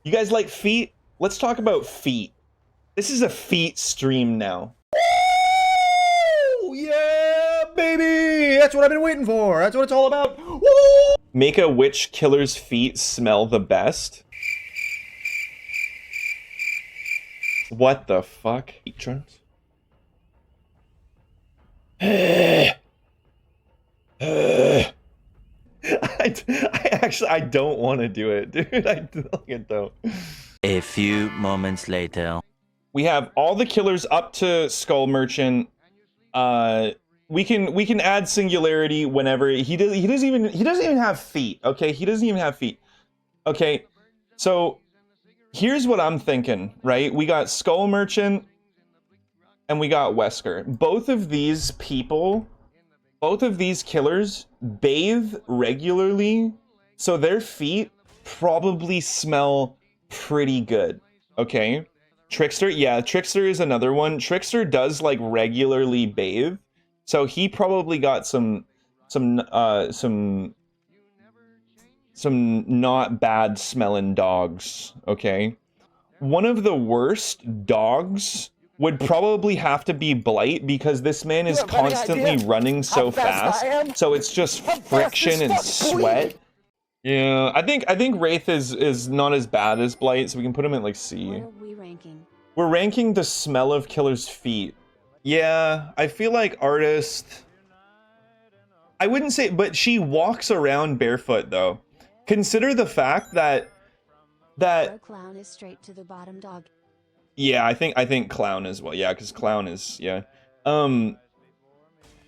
You guys like feet? Let's talk about feet. This is a feet stream now. Woo! Yeah, baby! That's what I've been waiting for. That's what it's all about. Woo! Make a which killer's feet smell the best. What the fuck? Eatrons? I don't want to do it, dude. I don't. A few moments later. We have all the killers up to Skull Merchant. We can add Singularity whenever he doesn't even have feet. Okay, he doesn't even have feet. Okay, so here's what I'm thinking. Right, we got Skull Merchant and we got Wesker. Both of these people, both of these killers bathe regularly, so their feet probably smell pretty good. Okay. Trickster, yeah, Trickster is another one. Trickster does like regularly bathe, so he probably got some not bad smelling dogs. Okay, one of the worst dogs would probably have to be Blight, because this man is constantly running so fast, so it's just friction and sweat. Yeah, I think Wraith is not as bad as Blight, so we can put him at like C. What are we ranking? We're ranking the smell of killer's feet. Yeah, I feel like Artist, I wouldn't say, but she walks around barefoot though. Consider the fact that Clown is straight to the bottom dog. yeah, I think Clown as well. Yeah, because Clown is, yeah.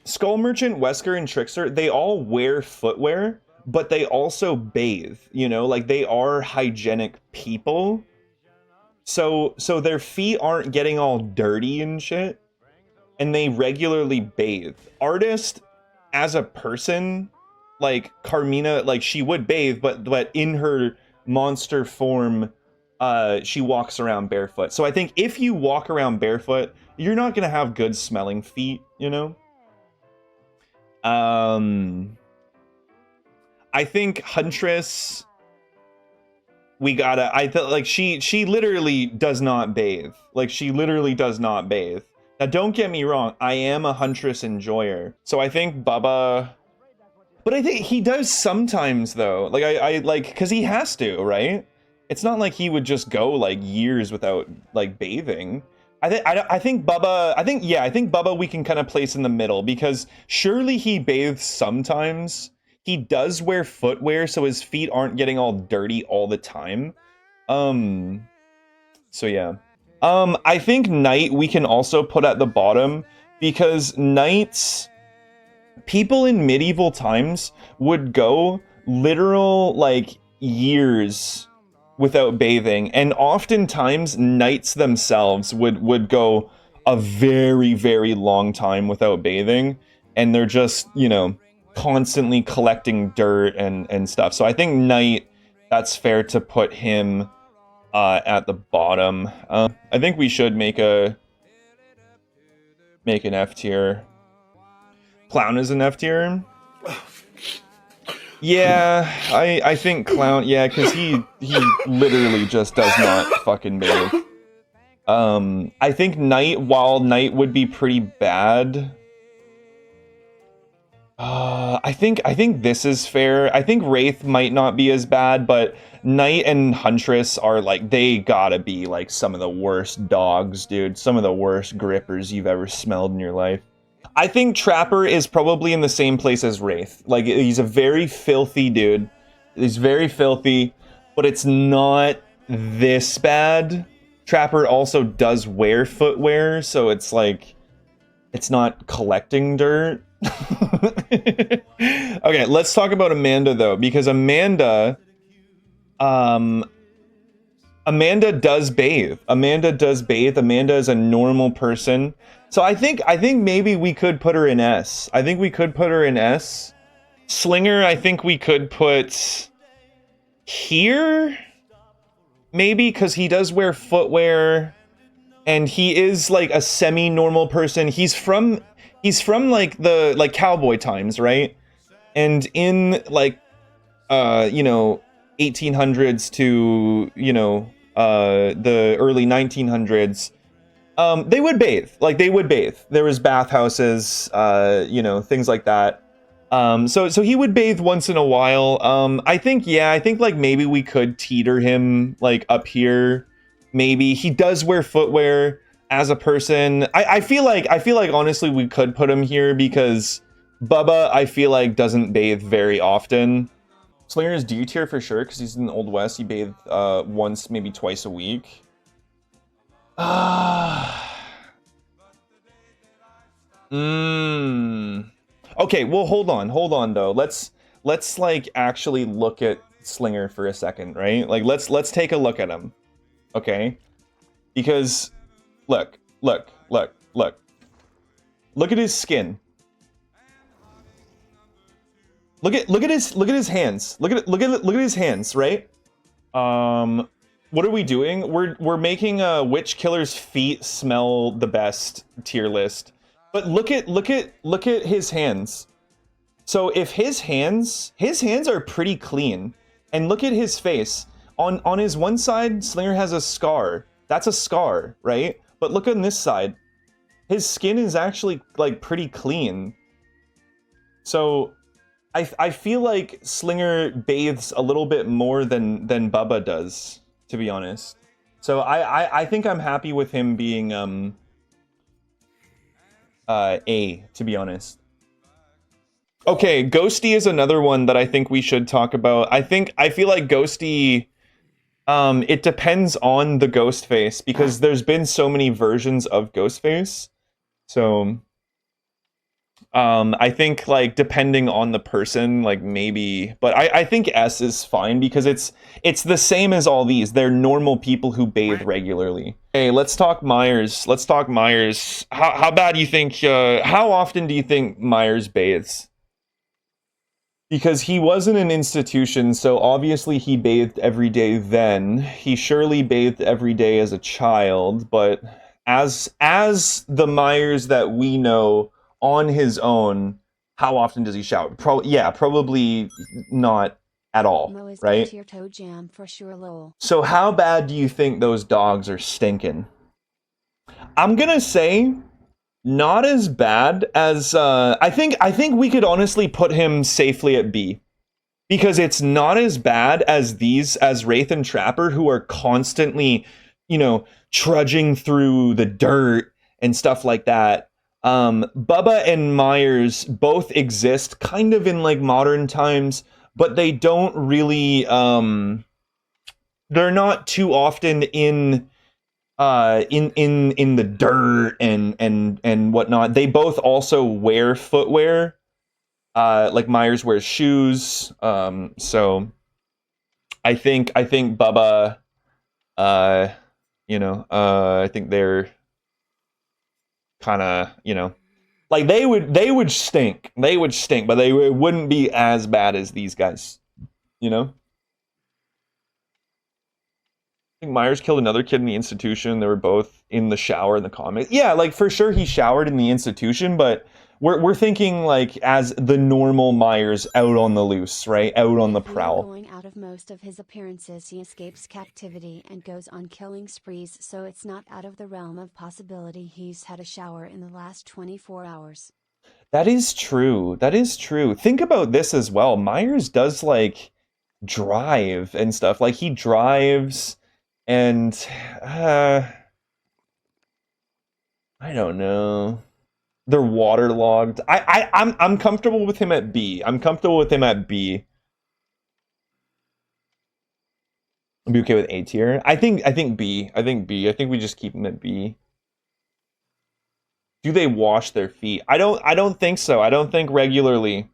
Skull Merchant, Wesker, and Trickster, they all wear footwear, but they also bathe, you know, like they are hygienic people. So their feet aren't getting all dirty and shit, and they regularly bathe. Artist, as a person, like Carmina, like she would bathe, but in her monster form, she walks around barefoot. So I think if you walk around barefoot, you're not gonna have good smelling feet, you know? I think Huntress, like she literally does not bathe. Like she literally does not bathe. Now don't get me wrong, I am a Huntress enjoyer. So I think Bubba, but I think he does sometimes though. Like I like, cause he has to, right? It's not like he would just go like years without like bathing. I think Bubba we can kind of place in the middle, because surely he bathes sometimes. He does wear footwear, so his feet aren't getting all dirty all the time. So yeah. I think Knight we can also put at the bottom, because Knights, people in medieval times would go literal like years without bathing, and oftentimes Knights themselves would go a very, very long time without bathing, and they're just, you know, constantly collecting dirt and stuff. So I think Knight, that's fair to put him at the bottom. I think we should make an F tier. Clown is an F tier. Yeah, I think Clown, yeah, because he literally just does not fucking bathe. I think Knight, while Knight would be pretty bad, I think this is fair. I think Wraith might not be as bad, but Knight and Huntress are like, they gotta be like some of the worst dogs, dude. Some of the worst grippers you've ever smelled in your life. I think Trapper is probably in the same place as Wraith. Like, he's a very filthy dude. He's very filthy, but it's not this bad. Trapper also does wear footwear, so it's like, it's not collecting dirt. Okay, let's talk about Amanda though, because Amanda does bathe. Amanda is a normal person. So I think maybe we could put her in S. I think we could put her in S. Slinger, I think we could put here, maybe, because he does wear footwear, and he is like a semi-normal person. He's from like the cowboy times, right? And in like you know, 1800s to, you know, the early 1900s, they would bathe. Like, they would bathe. There was bathhouses, you know, things like that. So he would bathe once in a while. I think like maybe we could teeter him like up here. Maybe he does wear footwear as a person. I feel like honestly we could put him here because Bubba, I feel like, doesn't bathe very often. Slinger is D tier for sure because he's in the Old West. He bathed once, maybe twice a week. Okay, well, hold on though. Let's like actually look at Slinger for a second, right? Like let's take a look at him. Okay? Because look at his skin. Look at his hands. Look at his hands, right? What are we doing? We're making which killer's feet smell the best tier list. But look at his hands. So if his hands are pretty clean, and look at his face. On his one side, Slinger has a scar. That's a scar, right? But look on this side. His skin is actually like pretty clean. So I feel like Slinger bathes a little bit more than Bubba does, to be honest. So I think I'm happy with him being A, to be honest. Okay, Ghosty is another one that I think we should talk about. I feel like Ghosty, it depends on the Ghostface because there's been so many versions of Ghostface. So I think like depending on the person, like maybe, but I think S is fine because it's the same as all these. They're normal people who bathe regularly. Hey, let's talk Myers. How bad do you think? How often do you think Myers bathes? Because he was in an institution, so obviously he bathed every day then. He surely bathed every day as a child, but as the Myers that we know on his own, how often does he shower? Probably not at all, right? Tier toe jam for sure, lol. So how bad do you think those dogs are stinking? I'm gonna say not as bad as I think we could honestly put him safely at B. Because it's not as bad as Wraith and Trapper, who are constantly, you know, trudging through the dirt and stuff like that. Bubba and Myers both exist kind of in like modern times, but they don't really they're not too often in the dirt and whatnot. They both also wear footwear. Like Myers wears shoes. So I think Bubba, you know, I think they're kind of, you know, like they would stink, but they wouldn't be as bad as these guys, you know. I think Myers killed another kid in the institution. They were both in the shower in the comics. Yeah, like for sure he showered in the institution, but we're thinking like as the normal Myers out on the loose, right? Out on the prowl. Going out of most of his appearances, he escapes captivity and goes on killing sprees, so it's not out of the realm of possibility he's had a shower in the last 24 hours. That is true. Think about this as well. Myers does like drive and stuff. Like he drives and I don't know. They're waterlogged. I'm comfortable with him at B. I'd be okay with A tier. I think B. I think we just keep him at B. Do they wash their feet? I don't think so. I don't think regularly.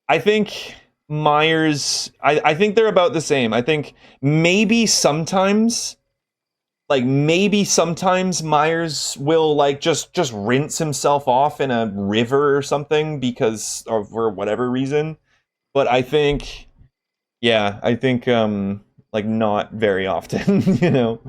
I think Myers, I think they're about the same. I think maybe sometimes Myers will like just rinse himself off in a river or something because of for whatever reason. But I think like not very often, you know.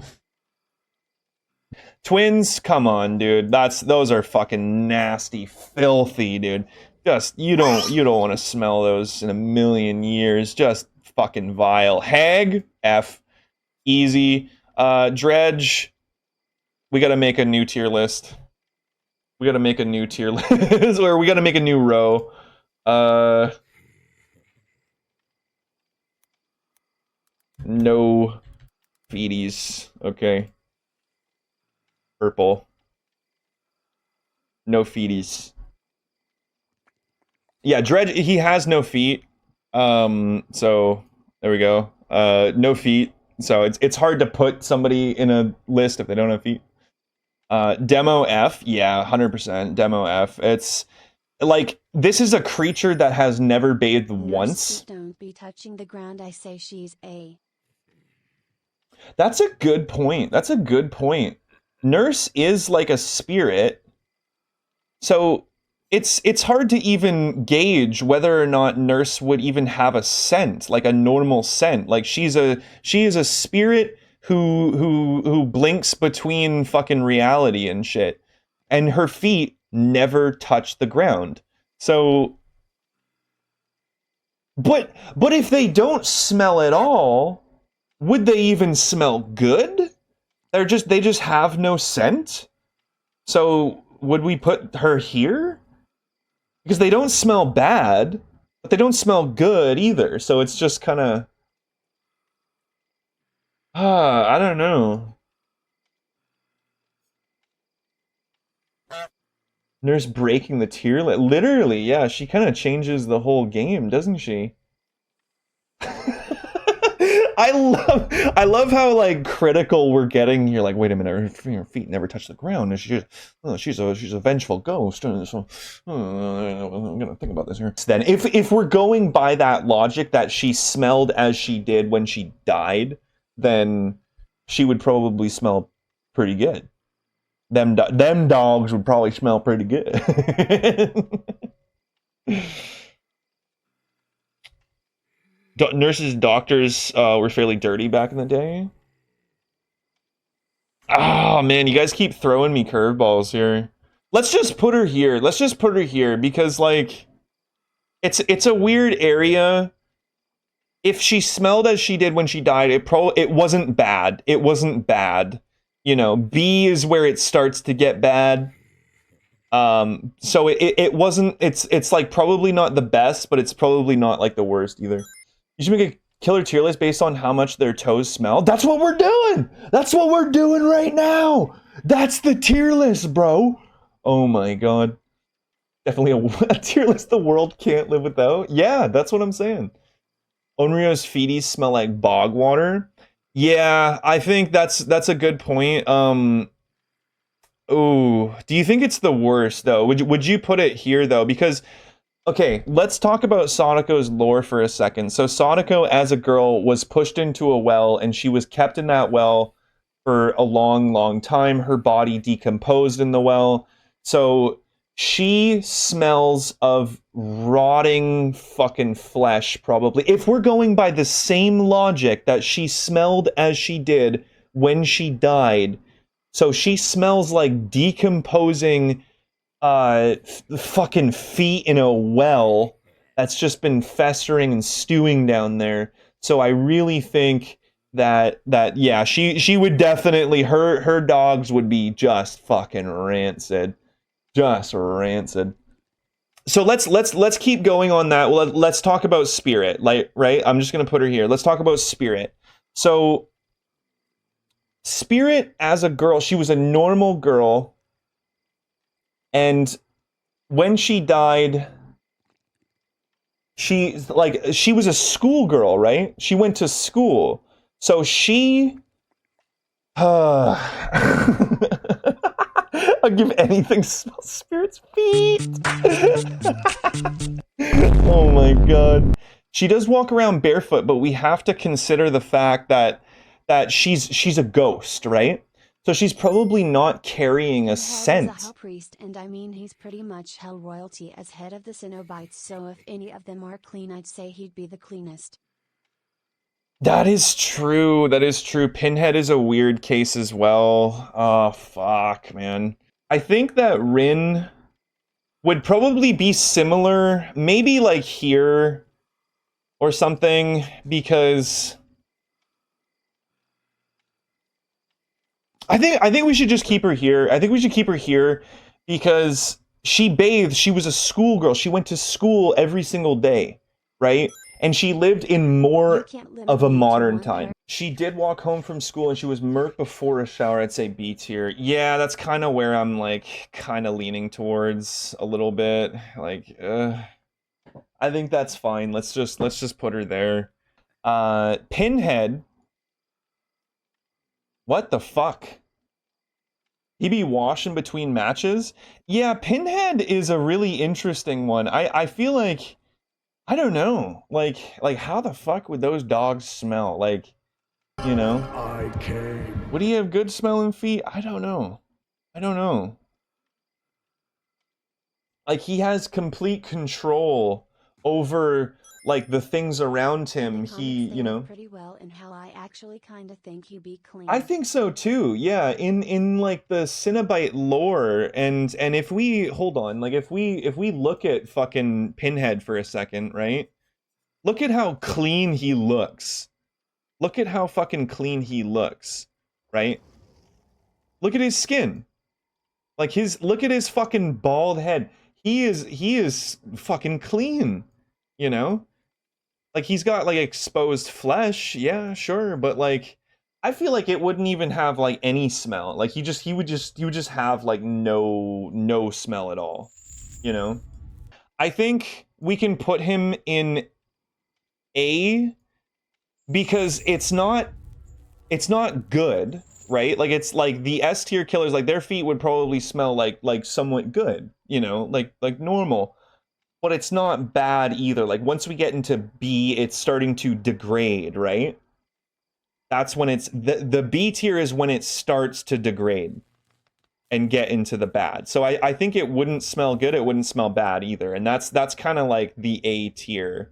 Twins, come on, dude. Those are fucking nasty, filthy, dude. Just you don't want to smell those in a million years. Just fucking vile. Hag, F. Easy. Dredge, we gotta make a new tier list. We gotta make a new tier list, or we gotta make a new row. No feeties. Okay. Purple. No feeties. Yeah, Dredge, he has no feet. So there we go. No feet. So it's hard to put somebody in a list if they don't have feet. Demo F, yeah, 100% Demo F. It's like, this is a creature that has never bathed once. Don't be touching the ground, I say she's a. That's a good point. That's a good point. Nurse is like a spirit. So it's hard to even gauge whether or not Nurse would even have a scent, like a normal scent. Like she is a spirit who blinks between fucking reality and shit. And her feet never touch the ground. So but if they don't smell at all, would they even smell good? They just have no scent? So would we put her here? Because they don't smell bad, but they don't smell good either. So it's just kind of... I don't know. Nurse breaking the tier list. Literally, yeah, she kind of changes the whole game, doesn't she? I love how like critical we're getting here. Like, wait a minute, her feet never touch the ground. She's a vengeful ghost. So I'm gonna think about this here. Then, if we're going by that logic that she smelled as she did when she died, then she would probably smell pretty good. Them dogs would probably smell pretty good. Nurses, doctors were fairly dirty back in the day. Oh man, you guys keep throwing me curveballs here. Let's just put her here. Let's just put her here because like it's a weird area. If she smelled as she did when she died, it wasn't bad. It wasn't bad. You know, B is where it starts to get bad. So it wasn't. It's like probably not the best, but it's probably not like the worst either. You should make a killer tier list based on how much their toes smell. That's what we're doing. That's what we're doing right now. That's the tier list, bro. Oh my god. Definitely a tier list the world can't live without. Yeah, that's what I'm saying. Onryo's feeties smell like bog water. Yeah, I think that's a good point. Oh, do you think it's the worst though? Would you put it here though? Because okay, let's talk about Sadako's lore for a second. So Sadako, as a girl, was pushed into a well, and she was kept in that well for a long, long time. Her body decomposed in the well. So she smells of rotting fucking flesh, probably. If we're going by the same logic that she smelled as she did when she died, so she smells like decomposing fucking feet in a well that's just been festering and stewing down there. So I really think that yeah, she would definitely, her dogs would be just fucking rancid. Just rancid. So let's keep going on that. Well, let's talk about Spirit, like, right? I'm just gonna put her here. Let's talk about Spirit. So Spirit as a girl, she was a normal girl. And when she died, she was a schoolgirl, right? She went to school. So she... I'll give anything to smell Spirit's feet. Oh my god. She does walk around barefoot, but we have to consider the fact that she's a ghost, right? So she's probably not carrying a scent. He's a hell priest, and I mean he's pretty much hell royalty as head of the Cenobites, so if any of them are clean, I'd say he'd be the cleanest. That is true. That is true. Pinhead is a weird case as well. Oh, fuck, man. I think that Rin would probably be similar, maybe like here, or something, because I think we should just keep her here. I think we should keep her here because she bathed. She was a schoolgirl. She went to school every single day, right? And she lived in more of a modern time. She did walk home from school and she was murked before a shower. I'd say B tier. Yeah, that's kind of where I'm like kind of leaning towards a little bit. Like, I think that's fine. Let's just put her there. Pinhead. What the fuck? He be washing between matches? Yeah, Pinhead is a really interesting one. I feel like I don't know. Like how the fuck would those dogs smell? Like, you know? I came. Would he have good smelling feet? I don't know. I don't know. Like he has complete control over like the things around him. He, you know, pretty well, and how I actually kind of think he be clean. I think so too. Yeah, in like the Cenobite lore, and if we hold on, like if we look at fucking Pinhead for a second, right? Look at how clean he looks. Look at how fucking clean he looks, right? Look at his skin. Like look at his fucking bald head. He is fucking clean, you know? Like he's got like exposed flesh, yeah, sure, but like I feel like it wouldn't even have like any smell. Like he would just have like no smell at all, you know? I think we can put him in A because it's not good, right? Like it's like the S tier killers, like their feet would probably smell like somewhat good, you know, like normal. But it's not bad either. Like once we get into B, it's starting to degrade, right? That's when it's the B tier is when it starts to degrade and get into the bad. So I think it wouldn't smell good, it wouldn't smell bad either. And that's kind of like the A tier.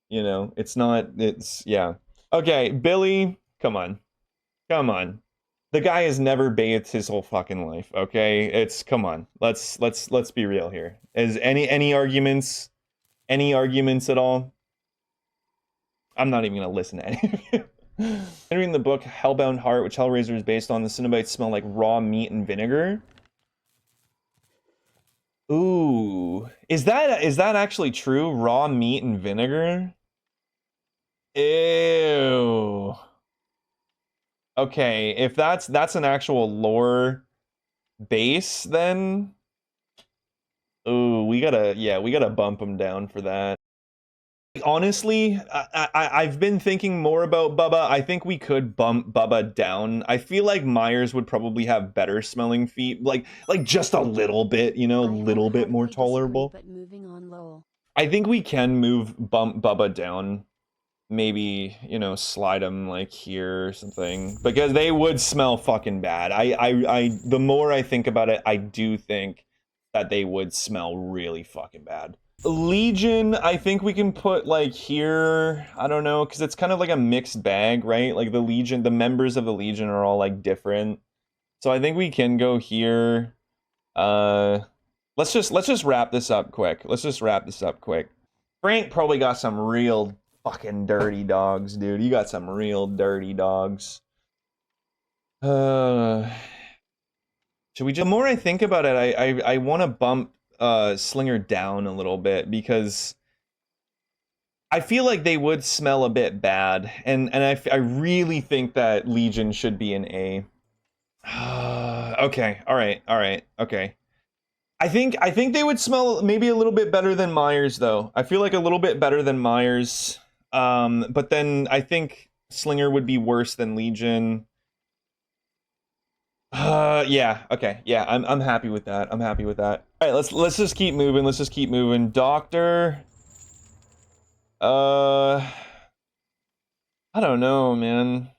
You know, it's yeah. Okay, Billy, come on. Come on. The guy has never bathed his whole fucking life, okay? It's come on. Let's be real here. Is any arguments? Any arguments at all? I'm not even gonna listen to any of you. Entering the book Hellbound Heart, which Hellraiser is based on, the Cenobites smell like raw meat and vinegar. Ooh. Is that actually true? Raw meat and vinegar? Ew. Okay, if that's an actual lore base, then ooh, we gotta bump him down for that. Honestly, I've been thinking more about Bubba. I think we could bump Bubba down. I feel like Myers would probably have better smelling feet, like just a little bit, you know, a little bit more tolerable. But moving on, Lowell. I think we can bump Bubba down. Maybe, you know, slide them like here or something, because they would smell fucking bad. I the more I think about it, I do think that they would smell really fucking bad. Legion, I think we can put like here. I don't know, because it's kind of like a mixed bag, right? Like the Legion, the members of the Legion are all like different. So I think we can go here. Let's just wrap this up quick. Frank probably got some real fucking dirty dogs, dude. You got some real dirty dogs. Should we just... The more I think about it, I want to bump Slinger down a little bit, because I feel like they would smell a bit bad, and I really think that Legion should be an A. Okay, all right, okay. I think they would smell maybe a little bit better than Myers, though. I feel like a little bit better than Myers. But then I think Slinger would be worse than Legion. Yeah, okay, yeah, I'm happy with that. All right, let's just keep moving. Doctor. I don't know, man.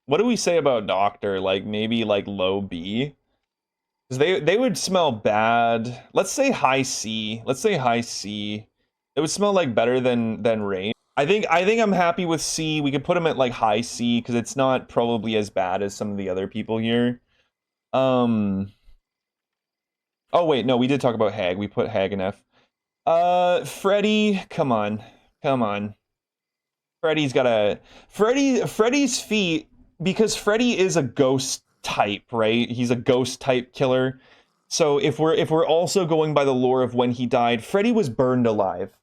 What do we say about Doctor? Like maybe like low B? Because they would smell bad. Let's say high C. It would smell like better than Rain. I think I'm happy with C. We could put him at like high C because it's not probably as bad as some of the other people here. Oh wait, no, we did talk about Hag. We put Hag in F. Freddy, come on. Freddy's feet, because Freddy is a ghost type, right? He's a ghost type killer. So if we're also going by the lore of when he died, Freddy was burned alive.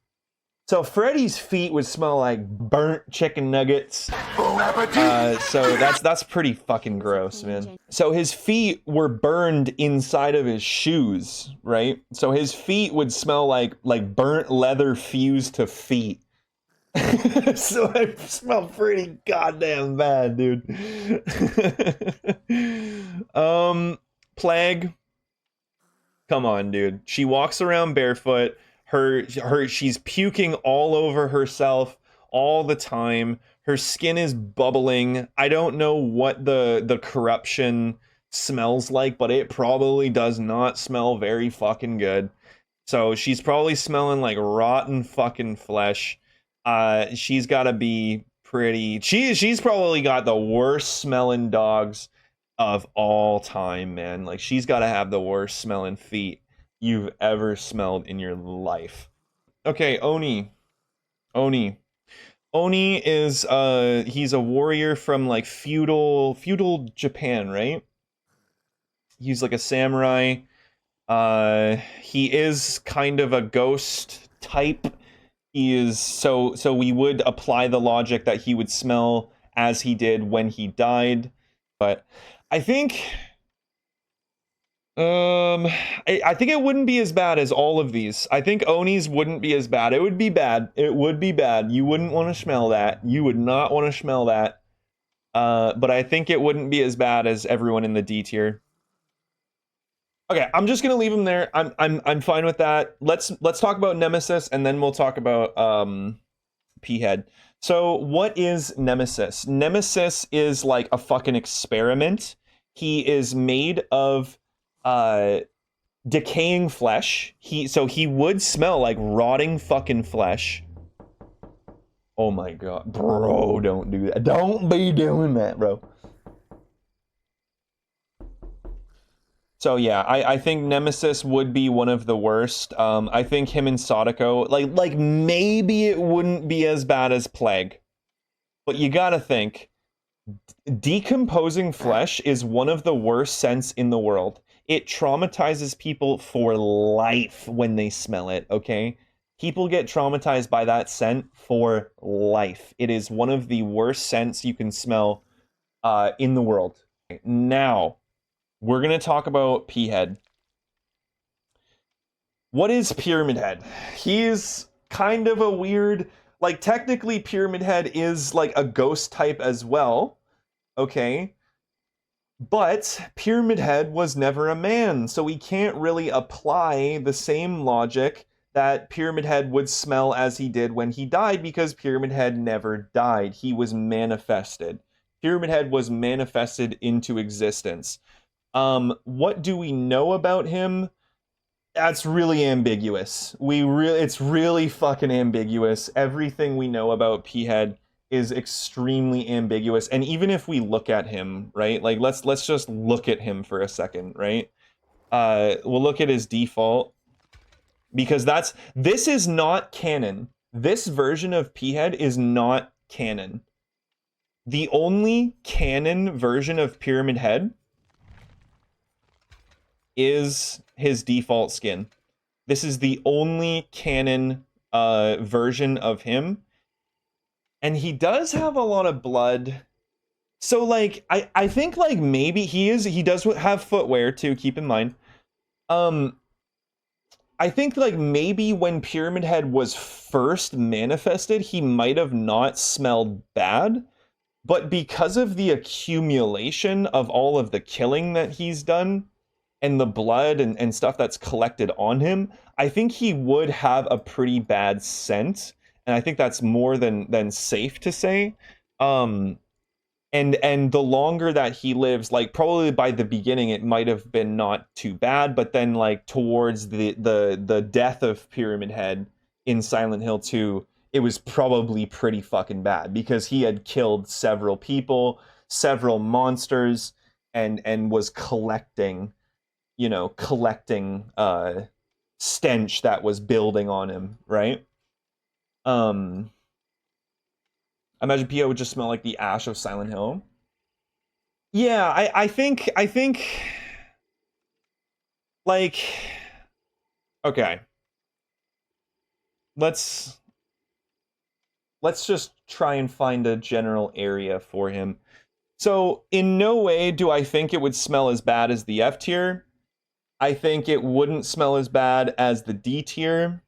So Freddy's feet would smell like burnt chicken nuggets. So that's pretty fucking gross, man. So his feet were burned inside of his shoes, right? So his feet would smell like burnt leather fused to feet. So it smelled pretty goddamn bad, dude. Plague. Come on, dude. She walks around barefoot. She's puking all over herself all the time. Her skin is bubbling. I don't know what the corruption smells like, but it probably does not smell very fucking good. So she's probably smelling like rotten fucking flesh. She's gotta be pretty. She's probably got the worst smelling dogs of all time, man. Like, she's gotta have the worst smelling feet you've ever smelled in your life. Okay, Oni is he's a warrior from like feudal Japan, right? He's like a samurai. He is kind of a ghost type. He is so we would apply the logic that he would smell as he did when he died, but I think I think it wouldn't be as bad as all of these. I think Oni's wouldn't be as bad. It would be bad. It would be bad. You wouldn't want to smell that. You would not want to smell that. But I think it wouldn't be as bad as everyone in the D tier. Okay, I'm just gonna leave him there. I'm fine with that. Let's talk about Nemesis, and then we'll talk about P-Head. So what is Nemesis? Nemesis is like a fucking experiment. He is made of decaying flesh. So he would smell like rotting fucking flesh. Oh my god, bro, don't do that. Don't be doing that, bro. So yeah, I think Nemesis would be one of the worst. I think him and Sadako, like maybe it wouldn't be as bad as Plague, but you gotta think, decomposing flesh is one of the worst scents in the world. It traumatizes people for life when they smell it, okay? People get traumatized by that scent for life. It is one of the worst scents you can smell in the world. Now, we're going to talk about P-Head. What is Pyramid Head? He's kind of a weird... Like, technically, Pyramid Head is like a ghost type as well. Okay? But Pyramid Head was never a man, so we can't really apply the same logic that Pyramid Head would smell as he did when he died, because Pyramid Head never died. He was manifested. Pyramid Head was manifested into existence. What do we know about him? That's really ambiguous. It's really fucking ambiguous. Everything we know about P-Head is extremely ambiguous. And even if we look at him, right? Like, let's just look at him for a second, right? We'll look at his default, because this is not canon. This version of P-Head is not canon. The only canon version of Pyramid Head is his default skin. This is the only canon version of him. And he does have a lot of blood. So like I think like maybe he does have footwear too, keep in mind. I think like maybe when Pyramid Head was first manifested, he might have not smelled bad, but because of the accumulation of all of the killing that he's done and the blood and stuff that's collected on him, I think he would have a pretty bad scent. And I think that's more than safe to say. And the longer that he lives, like probably by the beginning it might have been not too bad, but then like towards the death of Pyramid Head in Silent Hill 2, it was probably pretty fucking bad, because he had killed several people, several monsters, and was collecting stench that was building on him, right? I imagine PO would just smell like the ash of Silent Hill. Yeah, I think like, okay. Let's just try and find a general area for him. So in no way do I think it would smell as bad as the F tier. I think it wouldn't smell as bad as the D tier.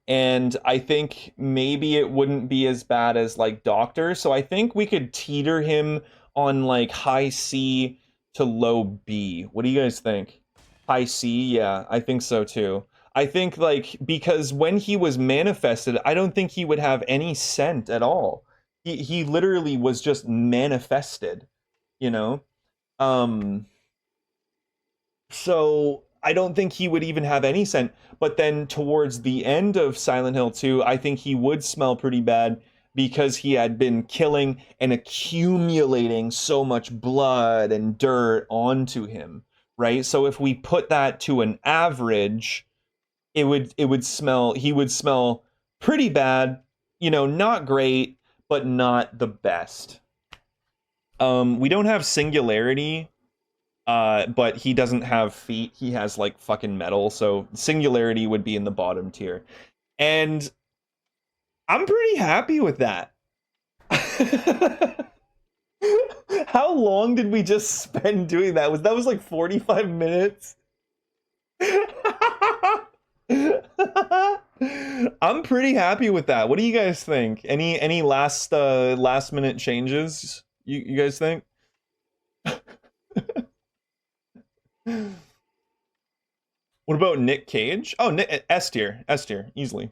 And I think maybe it wouldn't be as bad as like Doctor. So I think we could teeter him on like high C to low B. What do you guys think? High C? Yeah, I think so too. I think like, because when he was manifested, I don't think he would have any scent at all. He literally was just manifested, you know? So I don't think he would even have any scent. But then towards the end of Silent Hill 2, I think he would smell pretty bad because he had been killing and accumulating so much blood and dirt onto him, right? So if we put that to an average, he would smell pretty bad, you know, not great, but not the best. We don't have Singularity, but he doesn't have feet. He has like fucking metal, so Singularity would be in the bottom tier. And I'm pretty happy with that. How long did we just spend doing that? That was like 45 minutes? I'm pretty happy with that. What do you guys think? Any last minute changes you guys think? What about Nick Cage? Oh, S tier, easily.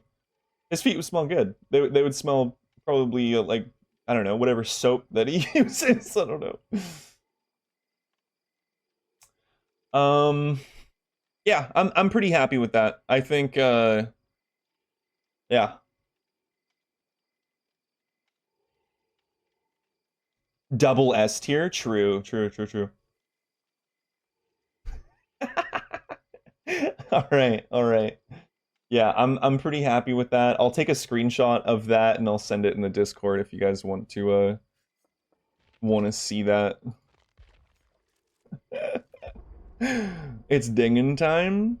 His feet would smell good. They would smell probably like, I don't know, whatever soap that he uses. I don't know. Yeah, I'm pretty happy with that. I think yeah. Double S tier, true. All right. Yeah, I'm pretty happy with that. I'll take a screenshot of that and I'll send it in the Discord if you guys want to see that. It's dinging time.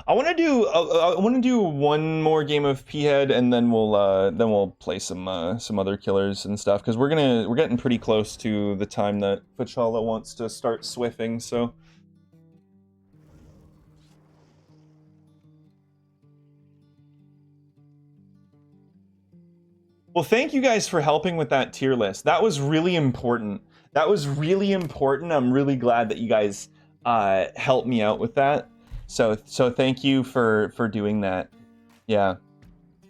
I want to do one more game of P-Head and then we'll play some other killers and stuff, because we're getting pretty close to the time that Fachala wants to start swiffing, so. Well, thank you guys for helping with that tier list. That was really important. I'm really glad that you guys helped me out with that. So thank you for doing that. Yeah.